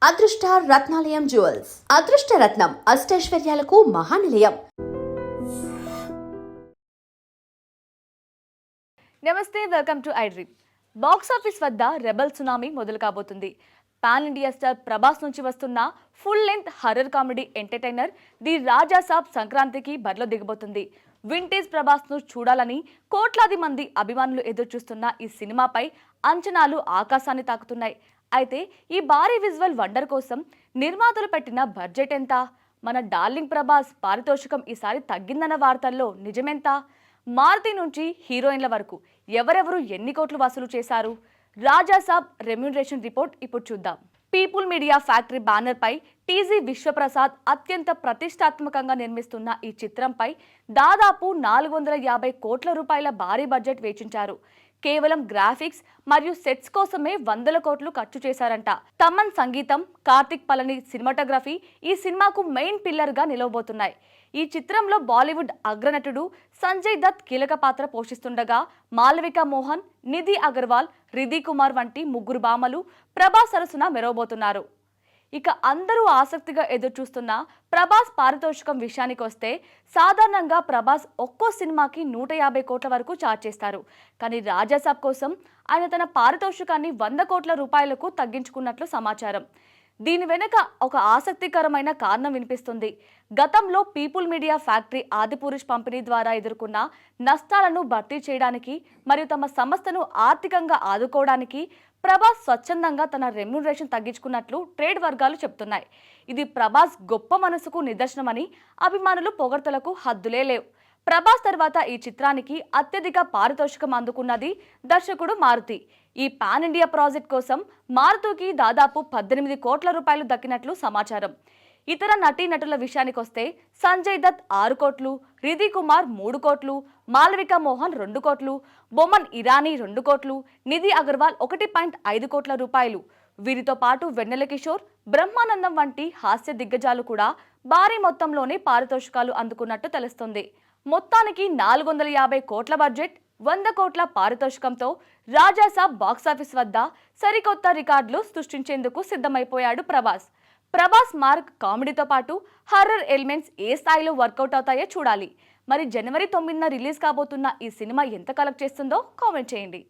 అదృష్ట రత్నాలయం జ్యువెల్స్ అదృష్ట రత్నం అష్టైశ్వర్యాలకు మహానిలయం. నమస్తే, welcome to iDream. Box office వద్ద రెబల్ సునామీ మొదలు కాబోతుంది. పాన్ ఇండియా స్టార్ ప్రభాస్ నుంచి వస్తున్న full length horror comedy entertainer the Raja Saab సంక్రాంతికి బరిలో దిగబోతుంది. వింటేజ్ ప్రభాస్ ను చూడాలని కోట్లాది మంది అభిమానులు ఎదురుచూస్తున్న ఈ సినిమాపై అంచనాలు ఆకాశాన్ని తాకుతున్నాయి. అయితే ఈ భారీ విజువల్ వండర్ కోసం నిర్మాతలు పెట్టిన బడ్జెట్ ఎంత? మన డార్లింగ్ ప్రభాస్ పారితోషికం ఈసారి తగ్గిందన్న వార్తల్లో నిజమెంత? మారుతి నుంచి హీరోయిన్ల వరకు ఎవరెవరు ఎన్ని కోట్లు వసూలు చేశారు? రాజా సాబ్ రెమ్యూనరేషన్ రిపోర్ట్ ఇప్పుడు చూద్దాం. పీపుల్ మీడియా ఫ్యాక్టరీ బ్యానర్ పై టీజీ విశ్వప్రసాద్ అత్యంత ప్రతిష్టాత్మకంగా నిర్మిస్తున్న ఈ చిత్రంపై దాదాపు 450 కోట్ల రూపాయల భారీ బడ్జెట్ వేచించారు. కేవలం గ్రాఫిక్స్ మరియు సెట్స్ కోసమే 100 కోట్లు ఖర్చు చేశారంట. తమన్ సంగీతం, కార్తిక్ పళని సినిమాటోగ్రఫీ ఈ సినిమాకు మెయిన్ పిల్లర్ గా నిలవబోతున్నాయి. ఈ చిత్రంలో బాలీవుడ్ అగ్రనటుడు సంజయ్ దత్ కీలక పాత్ర పోషిస్తుండగా మాలవిక మోహన్, నిధి అగర్వాల్, రిధి కుమార్ వంటి ముగ్గురు భామలు ప్రభాస్ సరసన మెరవబోతున్నారు. ఇక అందరూ ఆసక్తిగా ఎదురుచూస్తున్న ప్రభాస్ పారితోషికం విషయానికి వస్తే సాధారణంగా ప్రభాస్ ఒక్కో సినిమాకి 150 కోట్ల వరకు చార్జ్ చేస్తారు. కానీ రాజాసాబ్ కోసం ఆయన తన పారితోషికాన్ని 100 కోట్ల రూపాయలకు తగ్గించుకున్నట్లు సమాచారం. దీని వెనుక ఒక ఆసక్తికరమైన కారణం వినిపిస్తుంది. గతంలో పీపుల్ మీడియా ఫ్యాక్టరీ ఆదిపురుష్ పంపిణీ ద్వారా ఎదుర్కొన్న నష్టాలను భర్తీ చేయడానికి మరియు తమ సంస్థను ఆర్థికంగా ఆదుకోవడానికి ప్రభాస్ స్వచ్ఛందంగా తన రెమ్యూనరేషన్ తగ్గించుకున్నట్లు ట్రేడ్ వర్గాలు చెప్తున్నాయి. ఇది ప్రభాస్ గొప్ప మనసుకు నిదర్శనమని అభిమానులు పొగడ్తలకు హద్దులే లేవు. ప్రభాస్ తర్వాత ఈ చిత్రానికి అత్యధిక పారితోషికం అందుకున్నది దర్శకుడు మారుతి. ఈ పాన్ ఇండియా ప్రాజెక్ట్ కోసం మారుతికి దాదాపు 18 కోట్ల రూపాయలు దక్కినట్లు సమాచారం. ఇతర నటీనటుల విషయానికి వస్తే సంజయ్ దత్ 6 కోట్లు, రిధి కుమార్ 3 కోట్లు, మాలవిక మోహన్ 2 కోట్లు, బొమన్ ఇరానీ 2 కోట్లు, నిధి అగర్వాల్ 1.5 కోట్ల రూపాయలు. వీరితో పాటు వెన్నెల కిషోర్, బ్రహ్మానందం వంటి హాస్య దిగ్గజాలు కూడా భారీ మొత్తంలోనే పారితోషికాలు అందుకున్నట్టు తెలుస్తుంది. మొత్తానికి 450 కోట్ల బడ్జెట్, 100 కోట్ల పారితోషికంతో రాజాసాబ్ బాక్సాఫీస్ వద్ద సరికొత్త రికార్డులు సృష్టించేందుకు సిద్ధమైపోయాడు ప్రభాస్. ప్రభాస్ మార్క్ కామెడీతో పాటు హర్రర్ ఎలిమెంట్స్ ఏ స్థాయిలో వర్కౌట్ అవుతాయో చూడాలి. మరి జనవరి 9న రిలీజ్ కాబోతున్న ఈ సినిమా ఎంత కలెక్ట్ చేస్తుందో కామెంట్ చేయండి.